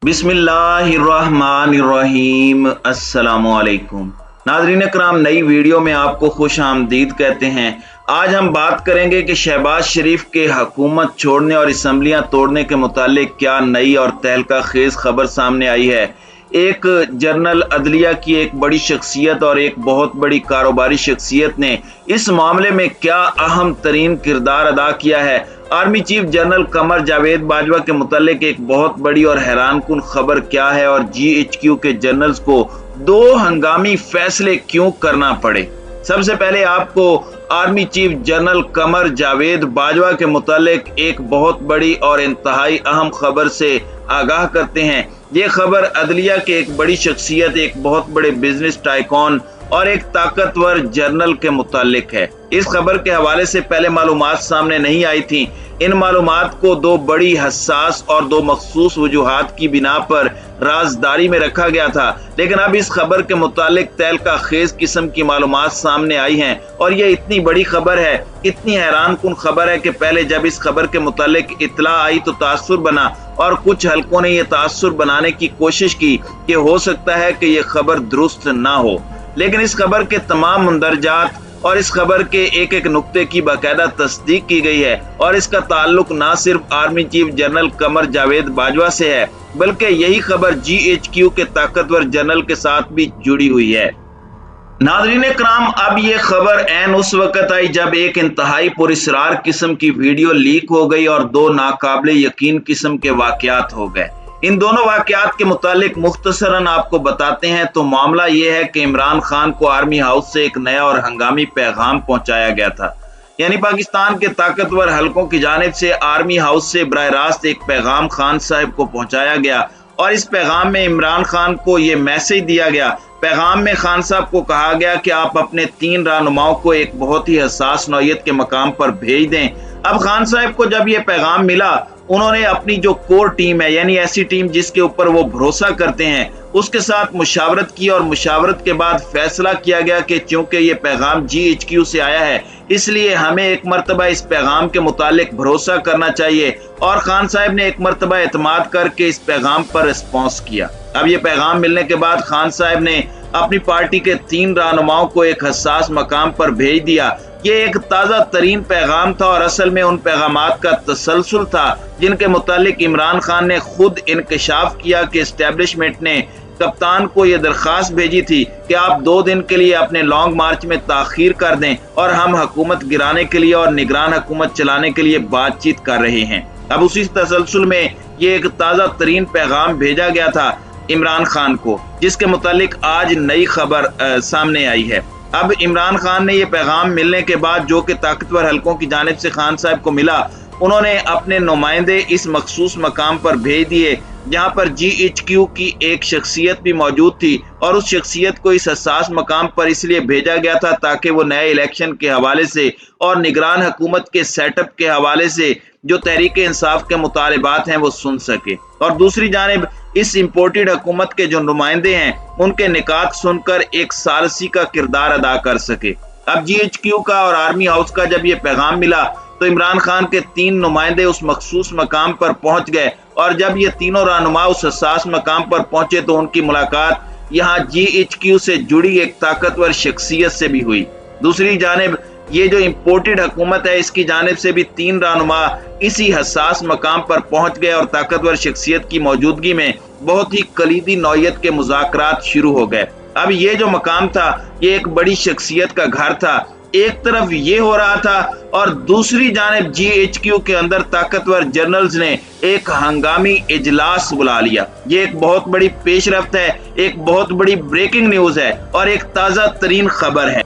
बिस्मिल्लाहिर्रहमानिर्रहीम। अस्सलामुअलैकुम नाज़रीन कराम, नई वीडियो में आपको खुश आमदीद कहते हैं। आज हम बात करेंगे कि शहबाज शरीफ के हुकूमत छोड़ने और असम्बलियाँ तोड़ने के मुतालिक क्या नई और तहलका खेज खबर सामने आई है। एक जनरल अदलिया की एक बड़ी शख्सियत और एक बहुत बड़ी कारोबारी शख्सियत ने इस मामले में क्या अहम तरीन किरदार अदा किया है। Army chief general Qamar Javed Bajwa के मुतालिक एक बहुत बड़ी और हैरानकुन खबर क्या है और GHQ के जनरल्स को दो हंगामी फैसले क्यों करना पड़े। सबसे पहले आपको army chief general Qamar Javed Bajwa के मुतालिक एक बहुत बड़ी और इंतहाई अहम खबर से आगाह करते हैं। ये खबर अदलिया के एक बड़ी शख्सियत, एक बहुत बड़े बिजनेस टाइकॉन और एक ताकतवर जर्नल के मुतालिक है। इस खबर के हवाले से पहले मालूमात सामने नहीं आई थी। इन मालूमात को दो बड़ी हसास और दो मखसूस वजूहात की बिना पर राजदारी में रखा गया था, लेकिन अब इस खबर के मुतालिक तहलका खेज किस्म की मालूमात सामने आई हैं और ये इतनी बड़ी खबर है, इतनी हैरानकुन खबर है कि पहले जब इस खबर के मुतालिक इत्तला आई तो तासुर बना और कुछ हलकों ने यह तासुर बनाने की कोशिश की कि हो सकता है कि यह खबर दुरुस्त ना हो, लेकिन इस खबर के तमाम मुंदरजात और इस खबर के एक एक नुक्ते की बाकायदा तस्दीक की गई है और इसका ताल्लुक ना सिर्फ army chief general Qamar Javed Bajwa से है, बल्कि यही खबर GHQ के ताकतवर जनरल के साथ भी जुड़ी हुई है। नाज़रीन कराम, अब ये खबर ऐन उस वक्त आई जब एक इंतहाई पुरस्रार किस्म की वीडियो लीक हो गई और दो नाकाबिले यकीन किस्म के वाकयात हो गए। इन दोनों वाकयात के मुतालिक मुख्तसरन आपको बताते हैं तो मामला यह है कि इमरान खान को आर्मी हाउस से एक नया और हंगामी पैगाम पहुंचाया गया था। यानी पाकिस्तान के ताकतवर हलकों की जानिब से आर्मी हाउस से बराह रास्त एक पैगाम खान साहब को पहुंचाया गया और इस पैगाम में इमरान खान को ये मैसेज दिया गया। पैगाम में खान साहब को कहा गया कि आप अपने 3 रहनुमाओं को एक बहुत ही हसास नौयत के मकाम पर भेज दें। अब खान साहब को जब ये पैगाम मिला, उन्होंने अपनी जो कोर टीम है, यानी ऐसी टीम जिसके ऊपर वो भरोसा करते हैं, उसके साथ मुशावरत की और मुशावरत के बाद फैसला किया गया कि चूंकि ये पैगाम GHQ से आया है, इसलिए हमें एक मरतबा इस पैगाम के मुतालिक भरोसा करना चाहिए और खान साहब ने एक मरतबा एतमाद करके इस पैगाम पर रिस्पॉन्स किया। अब ये पैगाम मिलने के बाद खान साहब ने अपनी पार्टी के 3 रहनुमाओं को एक हसास मकाम पर भेज दिया। ये एक ताज़ा तरीन पैगाम था और असल में उन पैगामात का तसलसल था जिनके मुतालिक इमरान खान ने खुद इंकशाफ किया कि एस्टेब्लिशमेंट ने कप्तान को यह दरख्वास्त भेजी थी कि आप 2 दिन के लिए अपने लॉन्ग मार्च में ताखीर कर दें और हम हुकूमत गिराने के लिए और निगरान हुकूमत चलाने के लिए बातचीत कर रहे हैं। अब उसी तसलसल में ये एक ताज़ा तरीन पैगाम भेजा गया था इमरान खान को, जिसके मुतालिक आज नई खबर सामने आई है। अब इमरान खान ने यह पैगाम मिलने के बाद, जो कि ताकतवर हलकों की जानिब से खान साहब को मिला, उन्होंने अपने नुमाइंदे इस मखसूस मकाम पर भेज दिए जहां पर GHQ की एक शख्सियत भी मौजूद थी और उस शख्सियत को इस हसास मकाम पर इसलिए भेजा गया था ताकि वो नए इलेक्शन के हवाले से और निगरान हुकूमत के सेटअप के हवाले से जो तहरीक इंसाफ के मुतालबात हैं वो सुन सके और दूसरी जानिब इस इम्पोर्टेड हुकूमत के जो नुमाइंदे हैं उनके निकात सुनकर एक सालसी का किरदार अदा कर सके। अब GHQ का और आर्मी हाउस का जब ये पैगाम मिला तो इमरान खान के 3 नुमाइंदे उस मखसूस मकाम पर पहुंच गए और जब ये तीनों रहनुमा उस हसास मकाम पर पहुंचे तो उनकी मुलाकात यहाँ GHQ से जुड़ी एक ताकतवर शख्सियत से भी हुई। दूसरी जानिब ये जो इम्पोर्टेड हुकूमत है, इसकी जानिब से भी 3 रहनुमा इसी हसास मकाम पर पहुंच गए और ताकतवर शख्सियत की मौजूदगी में बहुत ही कलीदी नौयत के मुज़ाकरात शुरू हो गए। अब ये जो मकाम था ये एक बड़ी शख्सियत का घर था। एक तरफ ये हो रहा था और दूसरी जानिब GHQ के अंदर ताकतवर जनरल्स ने एक हंगामी इजलास बुला लिया। ये एक बहुत बड़ी पेशरफ्त है, एक बहुत बड़ी ब्रेकिंग न्यूज है और एक ताज़ा तरीन खबर है।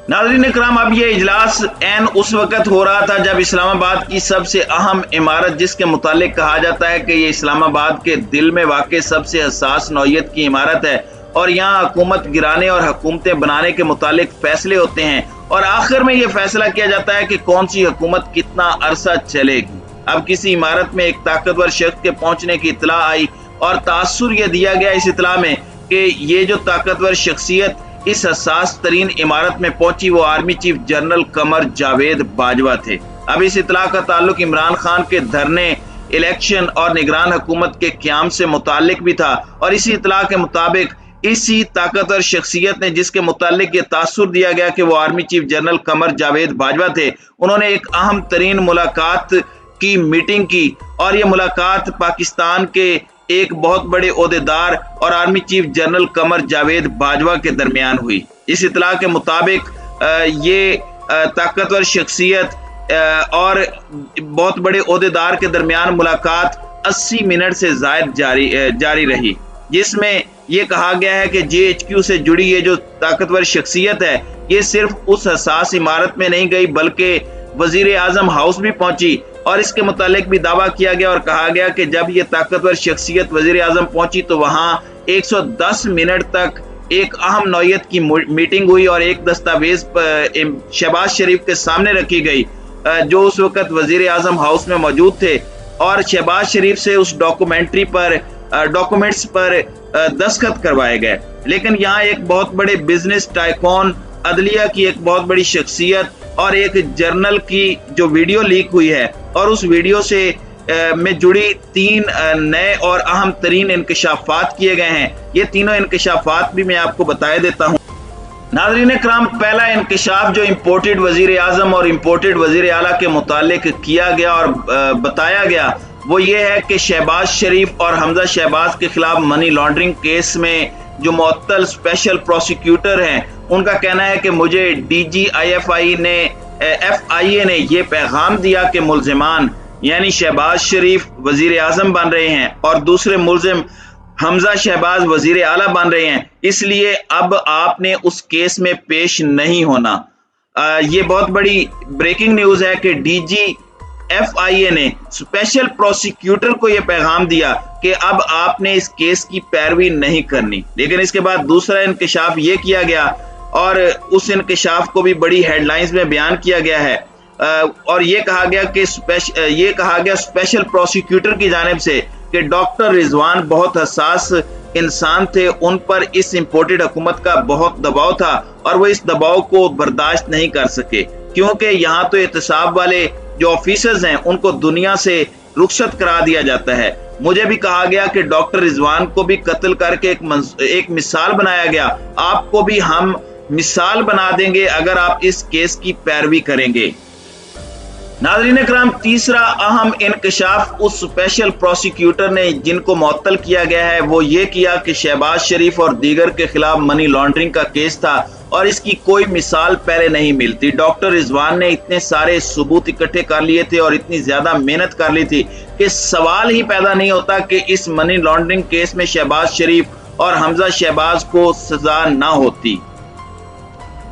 नाज़रीन कराम, अब ये इजलास ऐन उस वक्त हो रहा था जब इस्लामाबाद की सबसे अहम इमारत, जिसके मुतालिक कहा जाता है कि ये इस्लामाबाद के दिल में वाक़ सबसे हसास नौयत की इमारत है और यहाँ हुकूमत गिराने और हुकूमतें बनाने के मुतालिक फैसले होते हैं और आखिर में ये फैसला किया जाता है कि कौन सी हुकूमत कितना अरसा चलेगी। अब किसी इमारत में एक ताकतवर शख्स के पहुंचने की इतला आई और तासुर यह दिया गया इस इतला में कि ये जो ताकतवर शख्सियत इस हसास तरीन इमारत में पहुंची वो army chief general Qamar Javed Bajwa थे। अब इस इतला का ताल्लुक इमरान खान के धरने इलेक्शन और निगरान हुकूमत के क़याम से मुताल्लिक भी था। और इसी इत्तला के मुताबिक इसी ताकतवर शख्सियत ने, जिसके मुताल्लिक ये तासुर दिया गया कि वो army chief general Qamar Javed Bajwa थे, उन्होंने एक अहम तरीन मुलाकात की मीटिंग की और ये मुलाकात पाकिस्तान के एक बहुत बड़े ओहदेदार और army chief general Qamar Javed Bajwa के दरमियान हुई। इस इत्तला के मुताबिक ये ताकतवर शख्सियत और बहुत बड़े ओहदेदार के दरमियान मुलाकात 80 मिनट से ज़ायद जारी रही, जिसमें ये कहा गया है कि GHQ से जुड़ी ये जो ताकतवर शख्सियत है, ये सिर्फ उस हसास इमारत में नहीं गई बल्कि वजीर आजम हाउस भी पहुंची। और इसके मुतालिक भी दावा किया गया और कहा गया कि जब ये ताकतवर शख्सियत वजीर आजम पहुंची तो वहां 110 मिनट तक एक अहम नौयत की मीटिंग हुई और एक दस्तावेज शहबाज शरीफ के सामने रखी गई, जो उस वक्त वजीर आजम हाउस में मौजूद थे, और शहबाज शरीफ से उस डॉक्यूमेंट्स पर दस्तखत करवाए गए। लेकिन यहाँ एक बहुत बड़े बिजनेस टाइकॉन, अदलिया की एक बहुत बड़ी शख्सियत और एक जर्नल की जो वीडियो लीक हुई है, और उस वीडियो से में जुड़ी 3 नए और अहम तरीन इंकशाफात किए गए हैं। ये तीनों इंकशाफात भी मैं आपको बता देता हूँ। नाज़रीन कराम, पहला इंकशाफ जो इम्पोर्टेड वजीर आजम और इम्पोर्टेड वजीर आला के मुतालिक किया गया और बताया गया, वो ये है कि शहबाज शरीफ और हमजा शहबाज के खिलाफ मनी लॉन्ड्रिंग केस में जो मुअत्तल स्पेशल प्रोसिक्यूटर हैं, उनका कहना है कि मुझे DGIFI ने FIA ने ये पैगाम दिया कि मुल्जिमान यानी शहबाज शरीफ वजीर आजम बन रहे हैं और दूसरे मुल्जिम हमजा शहबाज वजीर आला बन रहे हैं, इसलिए अब आपने उस केस में पेश नहीं होना। ये बहुत बड़ी ब्रेकिंग न्यूज है कि DGFIA ने स्पेशल प्रोसिक्यूटर को यह पैगाम दिया कि अब आपने इस केस की पैरवी नहीं करनी। लेकिन इसके बाद दूसरा इंकशाफ ये किया गया और उस इंकशाफ को भी बड़ी हेडलाइंस में बयान किया गया है और ये कहा गया स्पेशल प्रोसिक्यूटर की जानिब से कि डॉक्टर रिजवान बहुत हसास इंसान थे, उन पर इस इम्पोर्टेड हुकूमत का बहुत दबाव था और वो इस दबाव को बर्दाश्त नहीं कर सके, क्योंकि यहाँ तो एहतसाब वाले जो ऑफिसर्स हैं उनको दुनिया से रुखसत करा दिया जाता है। मुझे भी कहा गया कि डॉक्टर रिजवान को भी कत्ल करके एक मिसाल बनाया गया, आपको भी हम मिसाल बना देंगे अगर आप इस केस की पैरवी करेंगे। नाज़रीन कराम, तीसरा अहम इंकशाफ उस स्पेशल प्रोसिक्यूटर ने जिनको मुअत्तल किया गया है वो ये किया कि शहबाज शरीफ और दीगर के खिलाफ मनी लॉन्ड्रिंग का केस था और इसकी कोई मिसाल पहले नहीं मिलती। डॉक्टर रिजवान ने इतने सारे सबूत इकट्ठे कर लिए थे और इतनी ज्यादा मेहनत कर ली थी कि सवाल ही पैदा नहीं होता कि इस मनी लॉन्ड्रिंग केस में शहबाज शरीफ और हमजा शहबाज को सजा ना होती।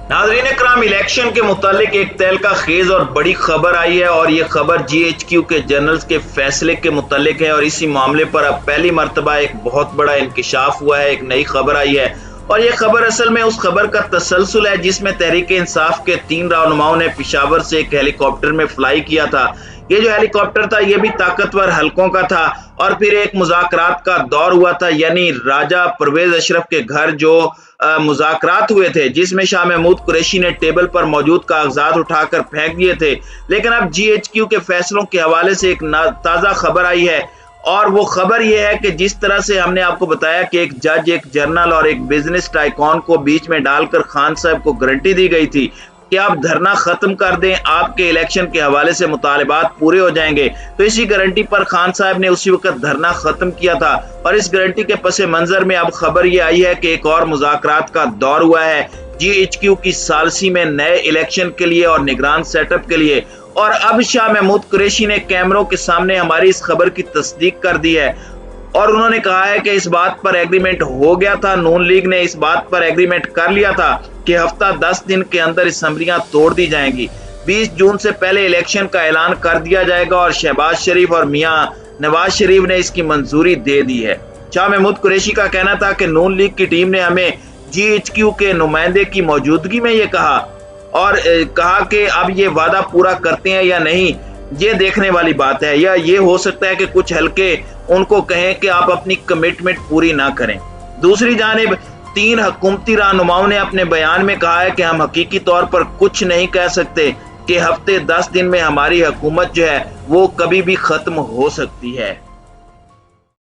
नाज़रीन कराम, इलेक्शन के मुतालिक एक तहलका खेज और बड़ी खबर आई है और ये खबर GHQ के जनरल्स के फैसले के मुतालिक है और इसी मामले पर अब पहली मर्तबा एक बहुत बड़ा इंकशाफ हुआ है, एक नई खबर आई है और ये खबर असल में उस खबर का तसलसल है जिसमें तहरीक इंसाफ के 3 रहनुमाओं ने पेशावर से एक हेलीकॉप्टर में फ्लाई किया था। ये जो हेलीकॉप्टर था ये भी ताकतवर हलकों का था और फिर एक मुज़ाकरात का दौर हुआ था, यानी राजा परवेज अशरफ के घर जो मुज़ाकरात हुए थे जिसमें शाह महमूद कुरैशी ने टेबल पर मौजूद कागजात उठाकर फेंक दिए थे। लेकिन अब GHQ के फैसलों के हवाले से एक ताज़ा खबर आई है और वो खबर ये है कि जिस तरह से हमने आपको बताया कि एक जज, एक जर्नल और एक बिजनेस टाइकॉन को बीच में डालकर खान साहब को गारंटी दी गई थी कि आप धरना खत्म कर दें, आपके इलेक्शन के हवाले से मुतालिबात पूरे हो जाएंगे, तो इसी गारंटी पर खान साहब ने उसी वक्त धरना खत्म किया था और इस गारंटी के पस मंजर में अब खबर ये आई है कि एक और मुज़ाकरात का दौर हुआ है GHQ की सालसी में नए इलेक्शन के लिए और निगरान सेटअप के लिए। और अब शाह महमूद कुरैशी ने कैमरों के सामने हमारी इस खबर की तस्दीक कर दी है और उन्होंने कहा है कि इस बात पर एग्रीमेंट हो गया था, नून लीग ने इस बात पर एग्रीमेंट कर लिया था कि हफ्ता 10 दिन के अंदर असेंबलियां तोड़ दी जाएंगी, 20 जून से पहले इलेक्शन का ऐलान कर दिया जाएगा और शहबाज शरीफ और मियां नवाज शरीफ ने इसकी मंजूरी दे दी है। शाह महमूद कुरैशी का कहना था कि नून लीग की टीम ने हमें GHQ के नुमाइंदे की मौजूदगी में ये कहा और कहा कि अब ये वादा पूरा करते हैं या नहीं, ये देखने वाली बात है, या ये हो सकता है कि कुछ हल्के उनको कहें कि आप अपनी कमिटमेंट पूरी ना करें। दूसरी जानिब 3 हुकूमती रहनुमाओं ने अपने बयान में कहा है कि हम हकीकी तौर पर कुछ नहीं कह सकते, कि हफ्ते 10 दिन में हमारी हुकूमत जो है वो कभी भी ख़त्म हो सकती है।